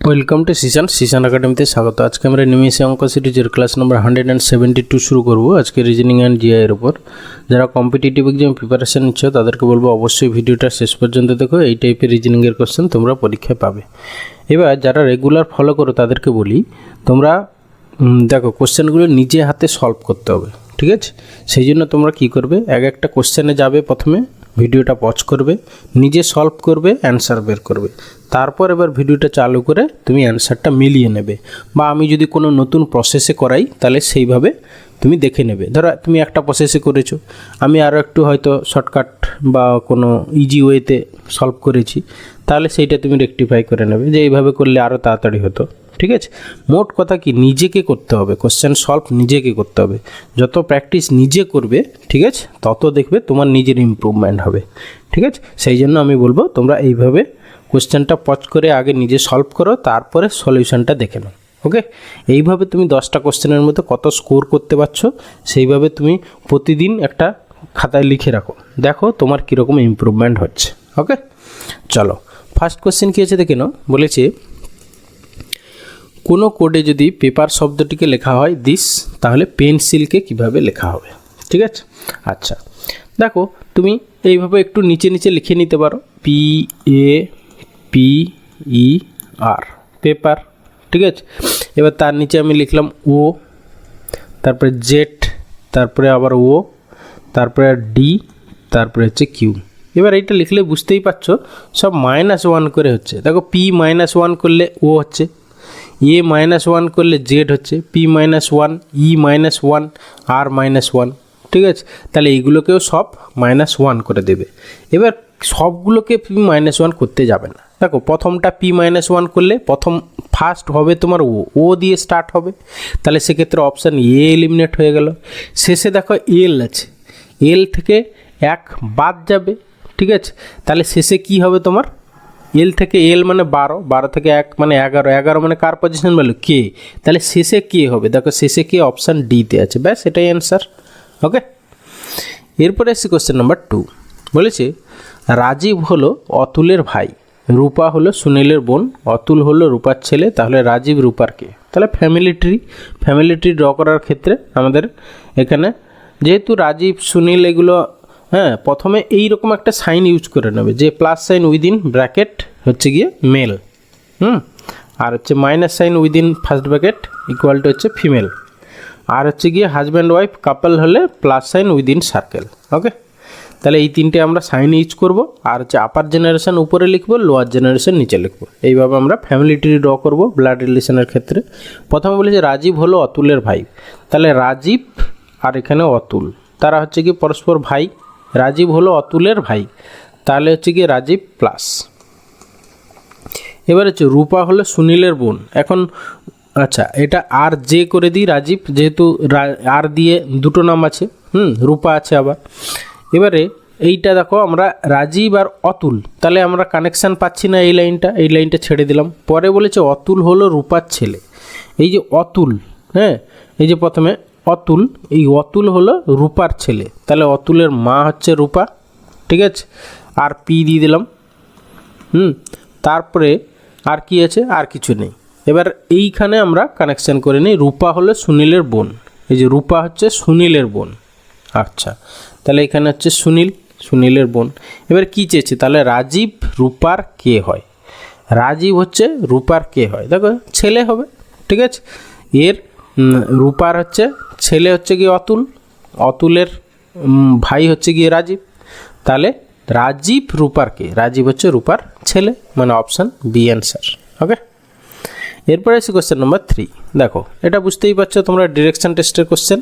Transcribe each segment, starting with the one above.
Welcome to Xishan একাডেমিতে স্বাগত। আজকে আমরা নিমেষে অঙ্ক সিরিজের ক্লাস নম্বর 172 শুরু করব আজকে রিজনিং অ্যান্ড জিআই এর উপর। যারা কম্পিটিটিভ এক্সাম প্রিপারেশন নিচ্ছ তাদেরকে বলবো অবশ্যই ভিডিওটা শেষ পর্যন্ত দেখো, এই টাইপের রিজনিংয়ের কোশ্চেন তোমরা পরীক্ষায় পাবে। এবার যারা রেগুলার ফলো করো তাদেরকে বলি তোমরা দেখো কোশ্চেনগুলো নিজে হাতে সলভ করতে হবে, ঠিক আছে? সেই জন্য তোমরা কি করবে, একটা কোশ্চেনে যাবে, প্রথমে ভিডিওটা পজ করবে, নিজে সলভ করবে, অ্যান্সার বের করবে, তারপর এবার ভিডিওটা চালু করে তুমি অ্যান্সারটা মিলিয়ে নেবে। বা আমি যদি কোনো নতুন প্রসেসে করাই তাহলে সেইভাবে তুমি দেখে নেবে। ধরো তুমি একটা প্রসেসে করেছো, আমি আরও একটু হয়তো শর্টকাট বা কোনো ইজি ওয়েতে সলভ করেছি, তাহলে সেইটা তুমি রেকটিফাই করে নেবে যে এইভাবে করলে আরও তাড়াতাড়ি হতো, ঠিক আছে? মোট কথা কি, নিজেকে করতে হবে, কোশ্চেন সলভ নিজেকে করতে হবে। যত প্র্যাকটিস নিজে করবে, ঠিক আছে, তত দেখবে তোমার নিজের ইমপ্রুভমেন্ট হবে, ঠিক আছে? সেই জন্য আমি বলবো তোমরা এইভাবে কোশ্চেনটা পজ করে আগে নিজে সলভ করো, তারপরে সলিউশনটা দেখে নাও। ওকে, এইভাবে তুমি 10টা কোশ্চেনের মধ্যে কত স্কোর করতে পারছো সেইভাবে তুমি প্রতিদিন একটা খাতায় লিখে রাখো, দেখো তোমার কীরকম ইমপ্রুভমেন্ট হচ্ছে। ওকে, চলো ফার্স্ট কোশ্চেন কী আছে দেখে নাও। বলেছে কোনো কোডে যদি পেপার শব্দটিকে লেখা হয় দিস, তাহলে পেন্সিলকে কিভাবে লেখা হবে, ঠিক আছে? আচ্ছা দেখো, তুমি এইভাবে একটু নিচে নিচে লিখে নিতে পারো, PAPER পেপার, ঠিক আছে? এবার তার নিচে আমি লিখলাম ও, তারপরে জেড, তারপরে আবার ও, তারপরে ডি, তারপরে হচ্ছে কিউ। এবার এইটা লিখলে বুঝতেই পারছো সব -1 করে হচ্ছে। দেখো P-1 করলে ও হচ্ছে, A-1 করলে জেড হচ্ছে, P-1, E-1, R-1, ঠিক আছে? তাহলে এইগুলোকেও সব -1 করে দেবে। এবার সবগুলোকে P-1 করতে যাবে না। দেখো প্রথমটা P-1 করলে ফার্স্ট হবে তোমার ও দিয়ে স্টার্ট হবে, তাহলে সেক্ষেত্রে অপশান এ এলিমিনেট হয়ে গেল। শেষে দেখো এল আছে, এল থেকে 1 বাদ যাবে, ঠিক আছে? তাহলে শেষে কি হবে তোমার, এল থেকে এল মানে 12 থেকে 1 মানে 11 মানে কার পজিশন ভ্যালু কে, তাহলে শেষে কে হবে, দেখো শেষে কে অপশান ডিতে আছে, ব্যাস এটাই অ্যান্সার। ওকে, এরপরে এসে কোশ্চেন নাম্বার 2। বলেছে রাজীব হলো অতুলের ভাই, রূপা হলো সুনীলের বোন, অতুল হলো রূপার ছেলে, তাহলে রাজীব রূপার কে? তাহলে ফ্যামিলি ট্রি ড্র করার ক্ষেত্রে আমাদের এখানে যেহেতু রাজীব সুনীল এগুলো, হ্যাঁ, প্রথমে এইরকম একটা সাইন ইউজ করে নেবে যে প্লাস সাইন উইদিন ব্র্যাকেট হচ্ছে গিয়ে মেল, আর হচ্ছে minus sine within first bracket equal to হচ্ছে ফিমেল, আর হচ্ছে গিয়ে হাজব্যান্ড ওয়াইফ কাপল হলে প্লাস সাইন উইদিন সার্কেল। ওকে, তাহলে এই তিনটে আমরা সাইন ইউজ করব, আর হচ্ছে আপার জেনারেশন উপরে লিখবো, লোয়ার জেনারেশন নিচে লিখবো। এইভাবে আমরা ফ্যামিলি ট্রি ড্র করব ব্লাড রিলেশনের ক্ষেত্রে। প্রথমে বলেছে রাজীব হলো অতুলের ভাই, তাহলে রাজীব আর এখানে অতুল তারা হচ্ছে কি পরস্পর ভাই, রাজীব হলো অতুলের ভাই, তাহলে হচ্ছে কি রাজীব প্লাস। এবার হচ্ছে রূপা হলো সুনীলের বোন, এখন আচ্ছা এটা আর জে করে দিই রাজীব, যেহেতু আর দিয়ে দুটো নাম আছে, রূপা আছে আবার। এবারে এইটা দেখো আমরা রাজীব আর অতুল, তাহলে আমরা কানেকশান পাচ্ছি না, এই লাইনটা ছেড়ে দিলাম। পরে বলেছে অতুল হলো রূপার ছেলে, এই যে অতুল, হ্যাঁ, এই যে প্রথমে অতুল, এই অতুল হলো রূপার ছেলে, তাহলে অতুলের মা হচ্ছে রূপা, ঠিক আছে? আর পি দিয়ে দিলাম, তারপরে আর কি আছে, আর কিছু নেই। এবার এইখানে আমরা কানেকশান করে নিই, রূপা হলো সুনীলের বোন, এই যে রূপা হচ্ছে সুনীলের বোন। আচ্ছা, তাহলে এখানে হচ্ছে সুনীলের বোন। এবার কি চেয়েছে, তাহলে রাজীব রূপার কে হয়, রাজীব হচ্ছে রূপার কে হয়, দেখো ছেলে হবে, ঠিক আছে? এর রূপার হচ্ছে ছেলে হচ্ছে গিয়ে অতুলের ভাই হচ্ছে গিয়ে রাজীব, তাহলে রাজীব রূপার কে, রাজীব হচ্ছে রূপার ছেলে, মানে অপশান বি অ্যান্সার। ওকে, এরপরে এসে কোশ্চেন নাম্বার 3। দেখো এটা বুঝতেই পারছো তোমরা ডিরেকশান টেস্টের কোশ্চেন,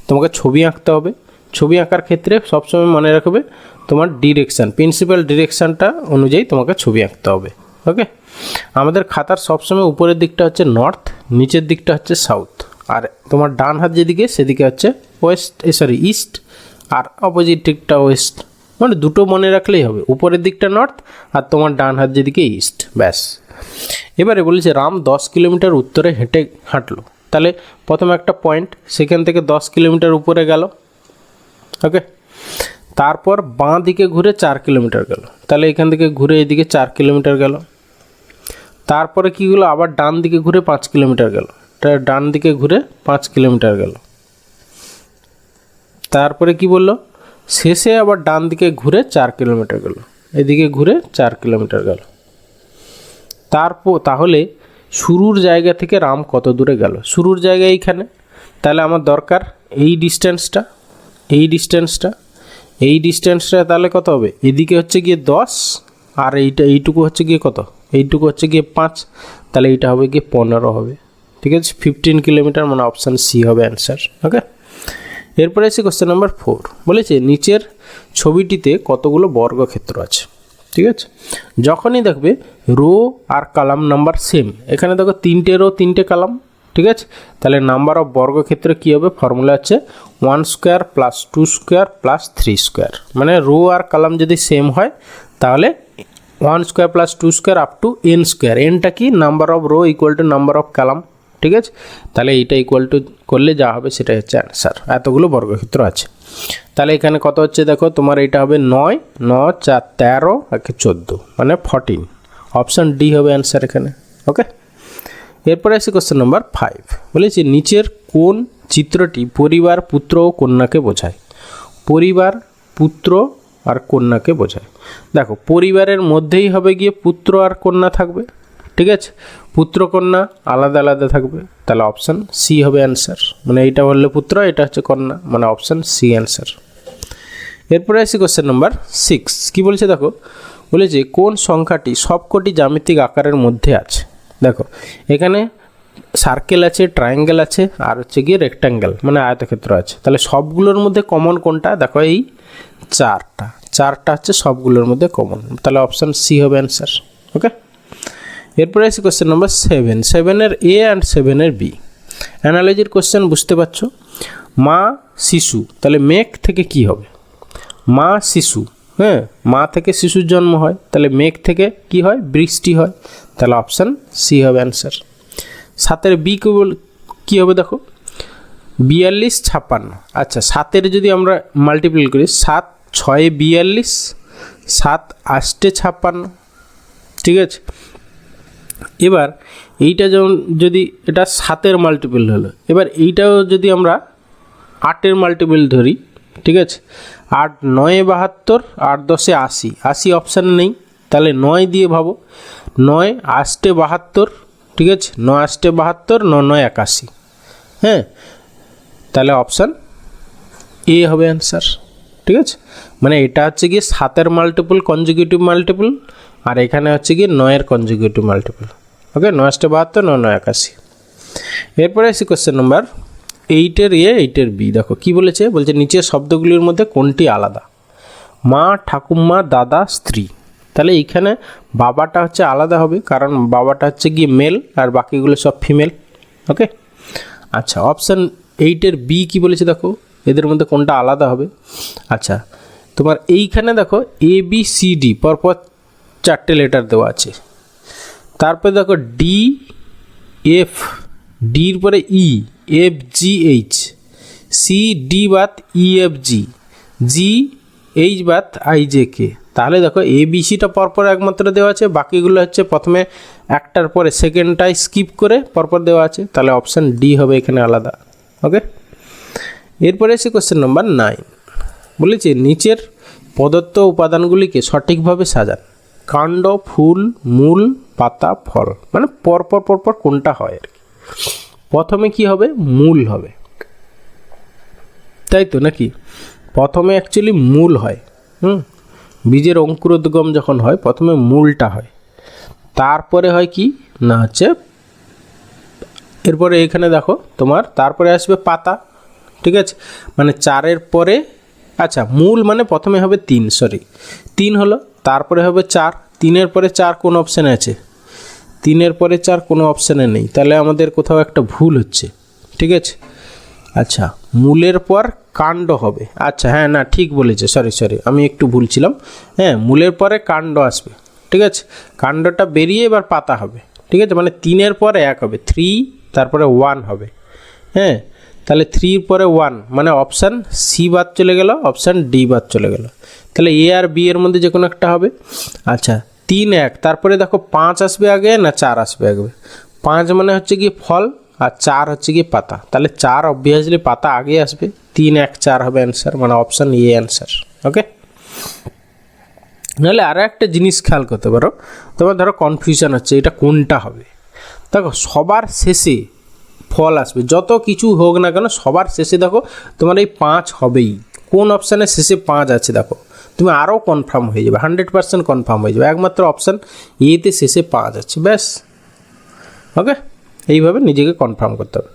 তোমাকে ছবি আঁকতে হবে। ছবি আঁকার ক্ষেত্রে সবসময় মনে রাখবে তোমার ডিরেকশান, প্রিন্সিপাল ডিরেকশানটা অনুযায়ী তোমাকে ছবি আঁকতে হবে। ওকে, আমাদের খাতার সবসময় উপরের দিকটা হচ্ছে নর্থ, নিচের দিকটা হচ্ছে সাউথ, আর তোমার ডান হাত যেদিকে সেদিকে হচ্ছে ইস্ট, আর অপোজিট দিকটা ওয়েস্ট, মানে দুটো মনে রাখলেই হবে, উপরের দিকটা নর্থ আর তোমার ডান হাত যেদিকে ইস্ট, ব্যাস। এবারে বলেছে রাম 10 কিলোমিটার উত্তরে হাঁটলো, তাহলে প্রথমে একটা পয়েন্ট, সেখান থেকে 10 কিলোমিটার উপরে গেল। ওকে, তারপর বাঁ দিকে ঘুরে 4 কিলোমিটার গেল, তাহলে এখান থেকে ঘুরে এদিকে 4 কিলোমিটার গেল। তারপরে কী হলো, আবার ডান দিকে ঘুরে 5 কিলোমিটার গেল, ডান দিকে ঘুরে 5 কিলোমিটার গেল। তারপরে কি বললো, শেষে আবার ডান দিকে ঘুরে 4 কিলোমিটার গেল, এদিকে ঘুরে 4 কিলোমিটার গেল। তাহলে শুরুর জায়গা থেকে রাম কত দূরে গেল? শুরুর জায়গা এইখানে, তাহলে আমার দরকার এই ডিস্টেন্সটা, এই ডিস্টেন্সটা তাহলে কত হবে? এদিকে হচ্ছে গিয়ে 10, আর এইটুকু হচ্ছে গিয়ে কত? এইটুকু হচ্ছে গিয়ে 5, তাহলে এইটা হবে গিয়ে 15 হবে। ঠিক আছে, 15 কিলোমিটার, মানে অপশান সি হবে অ্যান্সার। ওকে, এরপরে এসে কোশ্চেন নাম্বার 4 বলেছে নিচের ছবিটিতে কতগুলো বর্গক্ষেত্র আছে। ঠিক আছে, যখনই দেখবে রো আর কলাম নাম্বার সেম, এখানে দেখো 3টে রো 3টে কলাম, ঠিক আছে, তাহলে নাম্বার অফ বর্গক্ষেত্র কী হবে? ফর্মুলা হচ্ছে 1 square plus 2 square plus 3 square, মানে রো আর কলাম যদি সেম হয় তাহলে 1 square plus 2 square up to n square. এনটা কি? Number of row equal to number of column. ঠিক আছে, তাহলে এইটা ইকুয়াল টু করলে যা হবে সেটা হচ্ছে অ্যান্সার। এতগুলো বর্গক্ষেত্র আছে, তাহলে এখানে কত হচ্ছে দেখো, তোমার এটা হবে 9, 9 4 13 আর 14, মানে 14। অপশান ডি হবে অ্যান্সার এখানে। ওকে, এরপরে আসি কোশ্চেন নাম্বার 5 বলেছি নিচের কোন চিত্রটি পরিবার, পুত্র ও কন্যাকে বোঝায়? পরিবার, পুত্র আর কন্যাকে বোঝায়। দেখো পরিবারের মধ্যেই হবে গিয়ে পুত্র আর কন্যা থাকবে, ঠিক আছে, পুত্র কন্যা আলাদা আলাদা থাকবে, তাহলে অপশান সি হবে অ্যান্সার। মানে এইটা বললে পুত্র, এটা হচ্ছে কন্যা, মানে অপশান সি অ্যান্সার। এরপরে আসি কোশ্চেন নাম্বার 6 কী বলছে দেখো, বলেছে কোন সংখ্যাটি সবকটি জ্যামিতিক আকারের মধ্যে আছে? দেখো এখানে সার্কেল আছে, ট্রায়াঙ্গেল আছে, আর হচ্ছে গিয়ে রেক্ট্যাঙ্গেল মানে আয়তক্ষেত্র আছে। তাহলে সবগুলোর মধ্যে কমন কোনটা? দেখো এই চারটা হচ্ছে সবগুলোর মধ্যে কমন, তাহলে অপশান সি হবে অ্যান্সার। ওকে, এরপরে আসি কোশ্চেন নাম্বার 7, 7-এর এ অ্যান্ড 7-এর বি অ্যানালজির কোশ্চেন, বুঝতে পারছো? মা শিশু, তাহলে মেঘ থেকে কি হবে? মা শিশু, হ্যাঁ, মা থেকে শিশুর জন্ম হয়, তাহলে মেঘ থেকে কি হয়? বৃষ্টি হয়, তাহলে অপশান সি হবে অ্যান্সার। 7-এর বি কী হবে দেখো, 42 56। আচ্ছা 7-এর যদি আমরা মাল্টিপ্লাই করি, 7 6 42, 7 8 56, ঠিক আছে। এবার এইটা যেমন যদি এটা 7-এর মাল্টিপল হলো, এবার এইটাও যদি আমরা 8-এর মাল্টিপল ধরি, ঠিক আছে, 8 9 72, 8 10 80, 80 অপশানে নেই, তাহলে 9 দিয়ে ভাবো, 9 8 72, ঠিক আছে, 9 8 72, 9 9 81, হ্যাঁ, তাহলে অপশান এ হবে অ্যান্সার। ঠিক আছে, মানে এটা হচ্ছে গিয়ে 7-এর মাল্টিপল কনজিকিউটিভ মাল্টিপল, আর এখানে হচ্ছে গিয়ে 9-এর কনজিকিউটিভ মাল্টিপল। ওকে, 9 8 72, 9 9 81। এরপরে আসি কোশ্চেন নাম্বার 8-এর এ 8-এর বি। দেখো কি বলেছে, বলছে নিচের শব্দগুলির মধ্যে কোনটি আলাদা? মা, ঠাকুমা, দাদা, স্ত্রী। তাহলে এইখানে বাবাটা হচ্ছে আলাদা হবে, কারণ বাবাটা হচ্ছে গিয়ে মেল আর বাকিগুলো সব ফিমেল। ওকে, আচ্ছা অপশান 8-এর বি কী বলেছে দেখো, এদের মধ্যে কোনটা আলাদা হবে? আচ্ছা তোমার এইখানে দেখো এ বি সি ডি পরপর 4টে লেটার দেওয়া আছে, তারপরে দেখো ডি এফ, ডির পরে E, F G H, C D বাদ E F G, G H বাদ আই জে কে। তাহলে দেখো এ বি সিটা পরপর একমাত্র দেওয়া আছে, বাকিগুলো হচ্ছে প্রথমে একটার পরে সেকেন্ডটাই স্কিপ করে পরপর দেওয়া আছে, তাহলে অপশান ডি হবে এখানে আলাদা। ওকে, এরপরে এসে কোশ্চেন নাম্বার 9 বলেছে নিচের প্রদত্ত উপাদানগুলিকে সঠিকভাবে সাজান। কাণ্ড, ফুল, মূল, পাতা, ফল, মানে পরপর কোনটা হয় আর কি। প্রথমে কি হবে? মূল হবে, তাই তো নাকি? প্রথমে অ্যাকচুয়ালি মূল হয়, বীজের অঙ্কুরোদ্গম যখন হয় প্রথমে মূলটা হয়, তারপরে হয় কি না হচ্ছে, এরপরে এখানে দেখো তোমার তারপরে আসবে পাতা, ঠিক আছে, মানে 4-এর পরে, আচ্ছা মূল মানে প্রথমে হবে 3 হলো, তারপরে হবে 4, 3-এর পরে 4 কোন অপশানে আছে? 3-এর পরে 4 কোনো অপশানে নেই, তাহলে আমাদের কোথাও একটা ভুল হচ্ছে, ঠিক আছে। আচ্ছা মূলের পর কাণ্ড হবে, আচ্ছা হ্যাঁ না ঠিক বলেছে, সরি আমি একটু ভুল ছিলাম, হ্যাঁ মূলের পরে কাণ্ড আসবে, ঠিক আছে, কাণ্ডটা বেরিয়ে এবার পাতা হবে, ঠিক আছে, মানে 3-এর পরে 1 হবে, 3 তারপরে 1 হবে, হ্যাঁ, তাহলে 3-এর পরে 1 মানে অপশান সি বাদ চলে গেল, অপশান ডি বাদ চলে গেল, তাহলে এ আর বি এর মধ্যে যে কোনো একটা হবে। আচ্ছা 3 1 তারপরে দেখো 5 আসবে আগে না 4 আসবে আগে? 5 মানে হচ্ছে কি ফল আর 4 হচ্ছে কি পাতা, তাহলে 4 অবভিয়াসলি পাতা আগে আসবে, 3 1 4 হবে অ্যান্সার, মানে অপশান এ অ্যান্সার। ওকে, নাহলে আরও একটা জিনিস খেয়াল করতে পারো, তোমার ধরো কনফিউশন হচ্ছে এটা কোনটা হবে। দেখো সবার শেষে ফল আসবে, যত কিছু হোক না কেন সবার শেষে দেখো তোমার এই 5 হবেই। কোন অপশানের শেষে 5 আছে দেখো, তুমি আরও কনফার্ম হয়ে যাবে, 100% কনফার্ম হয়ে যাবে, একমাত্র অপশান এতে শেষে 5 আছে, ব্যাস। ওকে, এইভাবে নিজেকে কনফার্ম করতে হবে।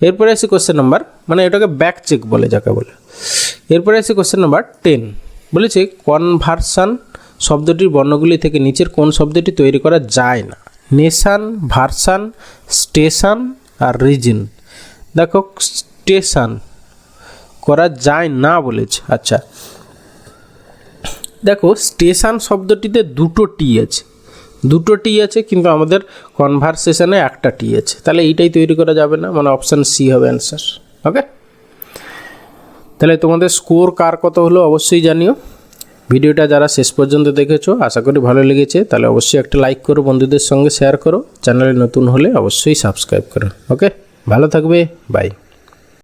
এরপরে আসে কোশ্চেন নাম্বার, মানে এটাকে ব্যাক চেক বলে যাকে বলে। এরপরে আসে কোশ্চেন নাম্বার 10, বলেছে কনভার্সান শব্দটির বর্ণগুলি থেকে নিচের কোন শব্দটি তৈরি করা যায় না? নেশান, ভার্সান, স্টেশন আর রিজন। দেখো স্টেশন করা যায় না বলেছে। আচ্ছা দেখো স্টেশন শব্দটিতে দুটো টি আছে, কিন্তু আমাদের কনভারসেশনে একটা টি আছে, তাহলে এইটাই তৈরি করা যাবে না, মানে অপশান সি হবে অ্যান্সার। ওকে, তাহলে তোমাদের স্কোর কার কত হলো অবশ্যই জানিও। ভিডিওটা যারা শেষ পর্যন্ত দেখেছো আশা করি ভালো লেগেছে, তাহলে অবশ্যই একটা লাইক করো, বন্ধুদের সঙ্গে শেয়ার করো, চ্যানেলে নতুন হলে অবশ্যই সাবস্ক্রাইব করো। ওকে, ভালো থাকবে, বাই।